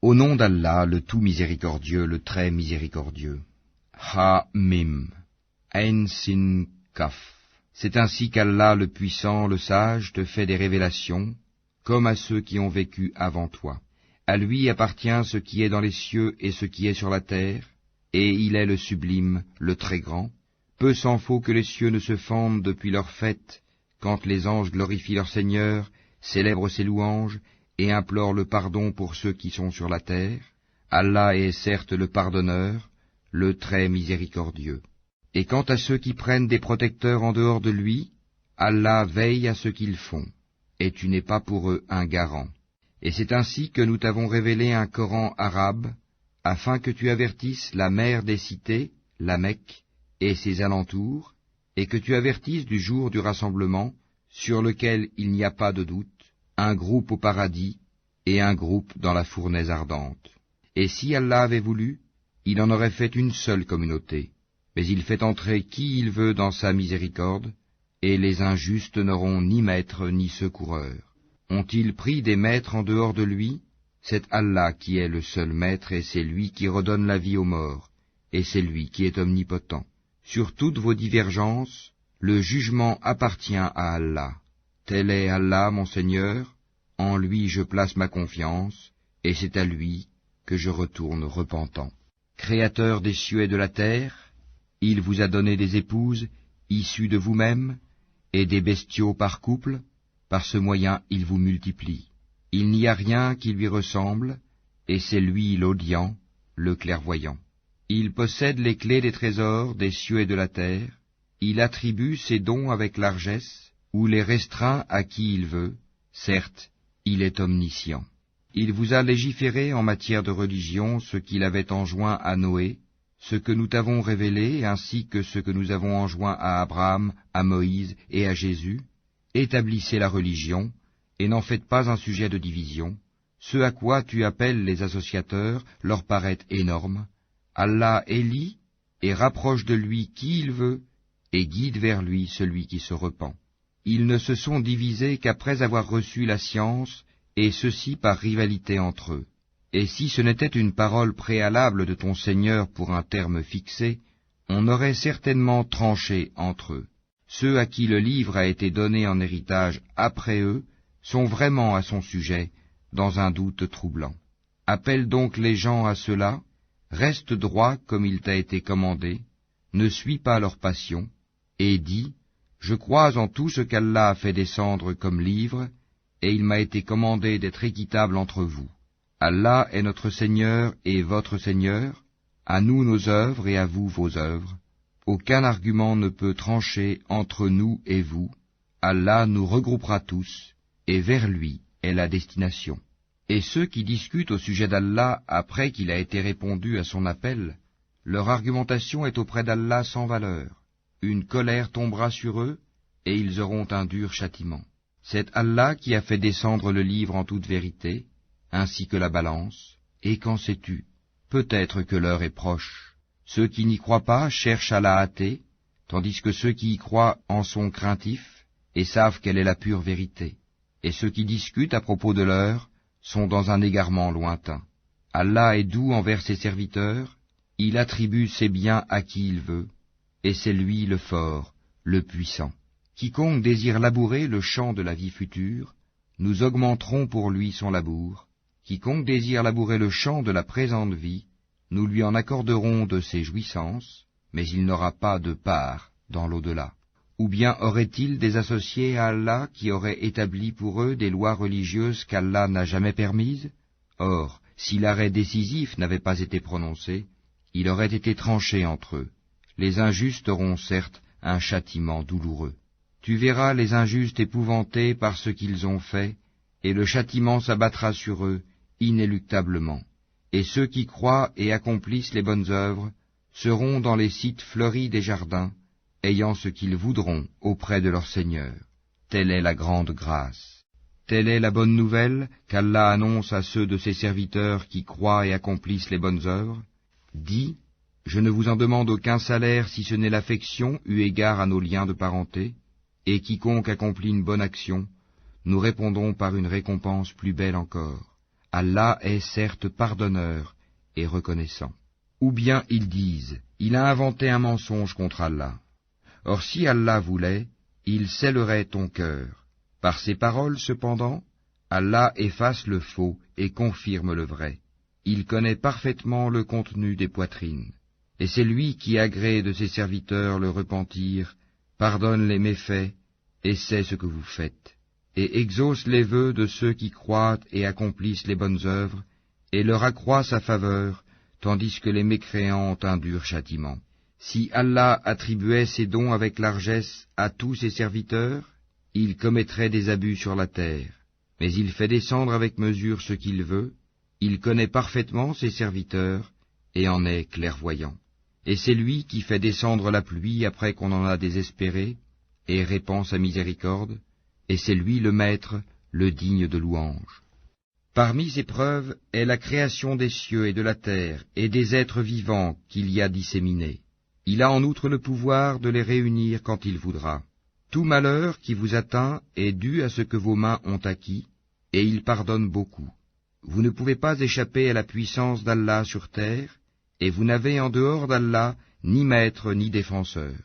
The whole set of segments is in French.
Au nom d'Allah, le tout miséricordieux, le très miséricordieux. Ha-Mim, Ain Sin Kaf. C'est ainsi qu'Allah, le puissant, le sage, te fait des révélations, comme à ceux qui ont vécu avant toi. À lui appartient ce qui est dans les cieux et ce qui est sur la terre, et il est le sublime, le très grand. Peu s'en faut que les cieux ne se fendent depuis leur fête, quand les anges glorifient leur Seigneur, célèbrent ses louanges, et implorent le pardon pour ceux qui sont sur la terre. Allah est certes le pardonneur, le très miséricordieux. Et quant à ceux qui prennent des protecteurs en dehors de lui, Allah veille à ce qu'ils font, et tu n'es pas pour eux un garant. Et c'est ainsi que nous t'avons révélé un Coran arabe, afin que tu avertisses la mère des cités, la Mecque, et ses alentours, et que tu avertisses du jour du rassemblement, sur lequel il n'y a pas de doute, un groupe au paradis, et un groupe dans la fournaise ardente. Et si Allah avait voulu, il en aurait fait une seule communauté, mais il fait entrer qui il veut dans sa miséricorde, et les injustes n'auront ni maître ni secoureur. Ont-ils pris des maîtres en dehors de lui? C'est Allah qui est le seul maître, et c'est lui qui redonne la vie aux morts, et c'est lui qui est omnipotent. Sur toutes vos divergences, le jugement appartient à Allah. Tel est Allah, mon Seigneur, en lui je place ma confiance, et c'est à lui que je retourne repentant. Créateur des cieux et de la terre, il vous a donné des épouses, issues de vous-même, et des bestiaux par couple, par ce moyen il vous multiplie. Il n'y a rien qui lui ressemble, et c'est lui l'audient, le clairvoyant. Il possède les clés des trésors des cieux et de la terre, il attribue ses dons avec largesse, ou les restreint à qui il veut, certes, il est omniscient. Il vous a légiféré en matière de religion ce qu'il avait enjoint à Noé, ce que nous t'avons révélé, ainsi que ce que nous avons enjoint à Abraham, à Moïse et à Jésus. Établissez la religion, et n'en faites pas un sujet de division. Ce à quoi tu appelles les associateurs leur paraît énorme. Allah élit et rapproche de lui qui il veut, et guide vers lui celui qui se repent. Ils ne se sont divisés qu'après avoir reçu la science, et ceci par rivalité entre eux. Et si ce n'était une parole préalable de ton Seigneur pour un terme fixé, on aurait certainement tranché entre eux. Ceux à qui le livre a été donné en héritage après eux sont vraiment à son sujet, dans un doute troublant. Appelle donc les gens à cela, reste droit comme il t'a été commandé, ne suis pas leur passion, et dis, je crois en tout ce qu'Allah a fait descendre comme livre, et il m'a été commandé d'être équitable entre vous. Allah est notre Seigneur et votre Seigneur, à nous nos œuvres et à vous vos œuvres. Aucun argument ne peut trancher entre nous et vous. Allah nous regroupera tous, et vers lui est la destination. Et ceux qui discutent au sujet d'Allah après qu'il a été répondu à son appel, leur argumentation est auprès d'Allah sans valeur. Une colère tombera sur eux, et ils auront un dur châtiment. C'est Allah qui a fait descendre le livre en toute vérité, ainsi que la balance, et qu'en sais-tu? Peut-être que l'heure est proche. Ceux qui n'y croient pas cherchent à la hâter, tandis que ceux qui y croient en sont craintifs, et savent quelle est la pure vérité. Et ceux qui discutent à propos de l'heure sont dans un égarement lointain. Allah est doux envers ses serviteurs, il attribue ses biens à qui il veut, et c'est lui le fort, le puissant. Quiconque désire labourer le champ de la vie future, nous augmenterons pour lui son labour. Quiconque désire labourer le champ de la présente vie, nous lui en accorderons de ses jouissances, mais il n'aura pas de part dans l'au-delà. Ou bien aurait-il des associés à Allah qui auraient établi pour eux des lois religieuses qu'Allah n'a jamais permises? Or, si l'arrêt décisif n'avait pas été prononcé, il aurait été tranché entre eux. Les injustes auront certes un châtiment douloureux. Tu verras les injustes épouvantés par ce qu'ils ont fait, et le châtiment s'abattra sur eux inéluctablement. Et ceux qui croient et accomplissent les bonnes œuvres seront dans les sites fleuris des jardins, ayant ce qu'ils voudront auprès de leur Seigneur. Telle est la grande grâce. Telle est la bonne nouvelle qu'Allah annonce à ceux de ses serviteurs qui croient et accomplissent les bonnes œuvres. Dis, je ne vous en demande aucun salaire si ce n'est l'affection eu égard à nos liens de parenté, et quiconque accomplit une bonne action, nous répondrons par une récompense plus belle encore. Allah est certes pardonneur et reconnaissant. Ou bien ils disent, il a inventé un mensonge contre Allah. Or si Allah voulait, il scellerait ton cœur. Par ces paroles, cependant, Allah efface le faux et confirme le vrai. Il connaît parfaitement le contenu des poitrines. Et c'est lui qui agrée de ses serviteurs le repentir, pardonne les méfaits, et sait ce que vous faites, et exauce les vœux de ceux qui croient et accomplissent les bonnes œuvres, et leur accroît sa faveur, tandis que les mécréants ont un dur châtiment. Si Allah attribuait ses dons avec largesse à tous ses serviteurs, il commettrait des abus sur la terre. Mais il fait descendre avec mesure ce qu'il veut, il connaît parfaitement ses serviteurs, et en est clairvoyant. Et c'est lui qui fait descendre la pluie après qu'on en a désespéré, et répand sa miséricorde, et c'est lui le maître, le digne de louange. Parmi ses preuves est la création des cieux et de la terre, et des êtres vivants qu'il y a disséminés. Il a en outre le pouvoir de les réunir quand il voudra. Tout malheur qui vous atteint est dû à ce que vos mains ont acquis, et il pardonne beaucoup. Vous ne pouvez pas échapper à la puissance d'Allah sur terre, et vous n'avez en dehors d'Allah ni maître ni défenseur.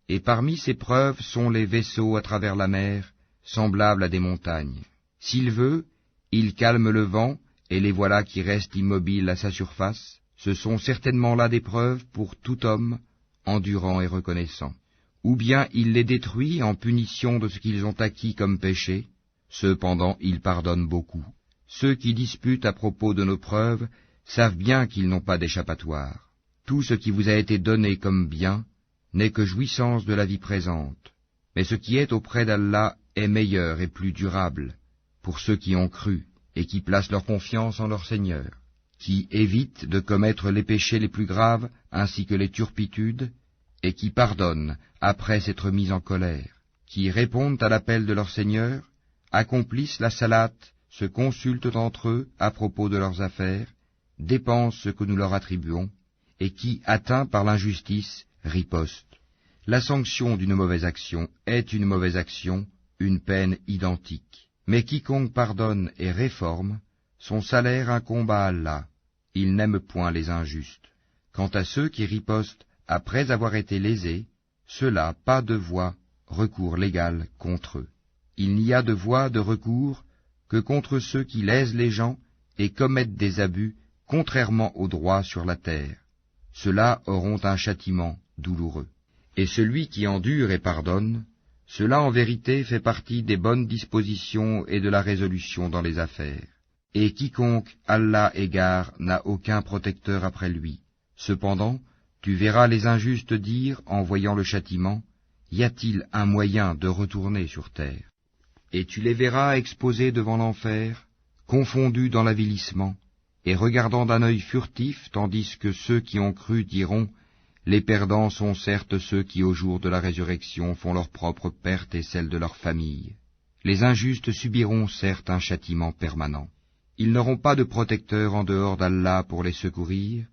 Et parmi ces preuves sont les vaisseaux à travers la mer, semblables à des montagnes. S'il veut, il calme le vent, et les voilà qui restent immobiles à sa surface. Ce sont certainement là des preuves pour tout homme, endurant et reconnaissant. Ou bien il les détruit en punition de ce qu'ils ont acquis comme péché. Cependant il pardonne beaucoup. Ceux qui disputent à propos de nos preuves savent bien qu'ils n'ont pas d'échappatoire. Tout ce qui vous a été donné comme bien n'est que jouissance de la vie présente, mais ce qui est auprès d'Allah est meilleur et plus durable pour ceux qui ont cru et qui placent leur confiance en leur Seigneur, qui évitent de commettre les péchés les plus graves ainsi que les turpitudes, et qui pardonnent après s'être mis en colère, qui répondent à l'appel de leur Seigneur, accomplissent la salate, se consultent entre eux à propos de leurs affaires, dépensent ce que nous leur attribuons, et qui, atteints par l'injustice, ripostent. La sanction d'une mauvaise action est une mauvaise action, une peine identique. Mais quiconque pardonne et réforme, son salaire incombe à Allah. Il n'aime point les injustes. Quant à ceux qui ripostent après avoir été lésés, ceux-là pas de voie, recours légal contre eux. Il n'y a de voie de recours que contre ceux qui lèsent les gens et commettent des abus contrairement au droit sur la terre. Ceux-là auront un châtiment douloureux. Et celui qui endure et pardonne, cela en vérité fait partie des bonnes dispositions et de la résolution dans les affaires. Et quiconque Allah égare n'a aucun protecteur après lui. Cependant, tu verras les injustes dire, en voyant le châtiment, y a-t-il un moyen de retourner sur terre? Et tu les verras exposés devant l'enfer, confondus dans l'avilissement, et regardant d'un œil furtif, tandis que ceux qui ont cru diront, les perdants sont certes ceux qui au jour de la résurrection font leur propre perte et celle de leur famille. Les injustes subiront certes un châtiment permanent. Ils n'auront pas de protecteur en dehors d'Allah pour les secourir,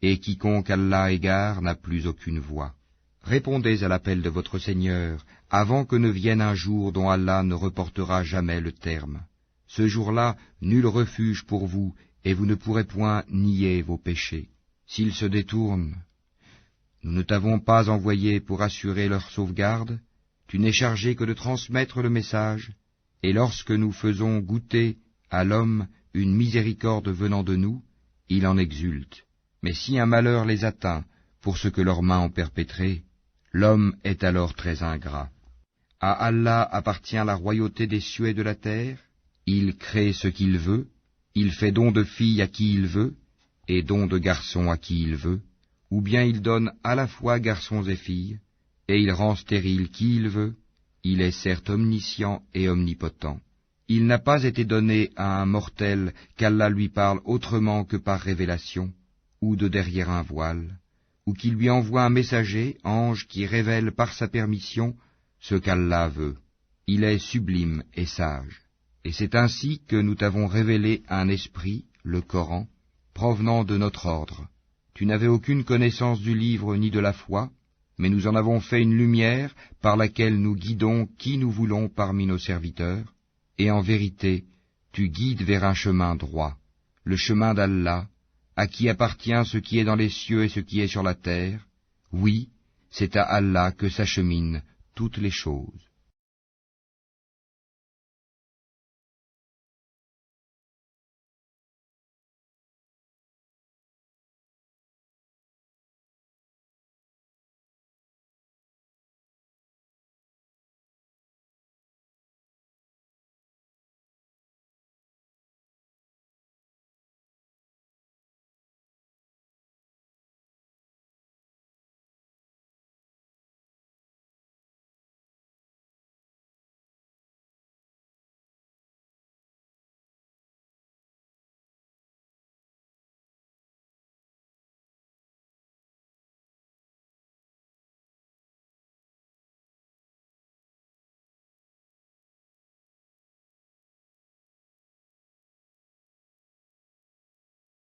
et quiconque Allah égare n'a plus aucune voie. Répondez à l'appel de votre Seigneur, avant que ne vienne un jour dont Allah ne reportera jamais le terme. Ce jour-là, nul refuge pour vous, et vous ne pourrez point nier vos péchés. S'ils se détournent, nous ne t'avons pas envoyé pour assurer leur sauvegarde, tu n'es chargé que de transmettre le message, et lorsque nous faisons goûter à l'homme une miséricorde venant de nous, il en exulte. Mais si un malheur les atteint pour ce que leurs mains ont perpétré, l'homme est alors très ingrat. À Allah appartient la royauté des cieux et de la terre, il crée ce qu'il veut, il fait don de filles à qui il veut, et don de garçons à qui il veut, ou bien il donne à la fois garçons et filles, et il rend stérile qui il veut, il est certes omniscient et omnipotent. Il n'a pas été donné à un mortel qu'Allah lui parle autrement que par révélation, ou de derrière un voile, ou qu'il lui envoie un messager, ange, qui révèle par sa permission ce qu'Allah veut. Il est sublime et sage. Et c'est ainsi que nous t'avons révélé un esprit, le Coran, provenant de notre ordre. Tu n'avais aucune connaissance du livre ni de la foi, mais nous en avons fait une lumière par laquelle nous guidons qui nous voulons parmi nos serviteurs, et en vérité, tu guides vers un chemin droit. le chemin d'Allah, à qui appartient ce qui est dans les cieux et ce qui est sur la terre. Oui, c'est à Allah que s'acheminent toutes les choses.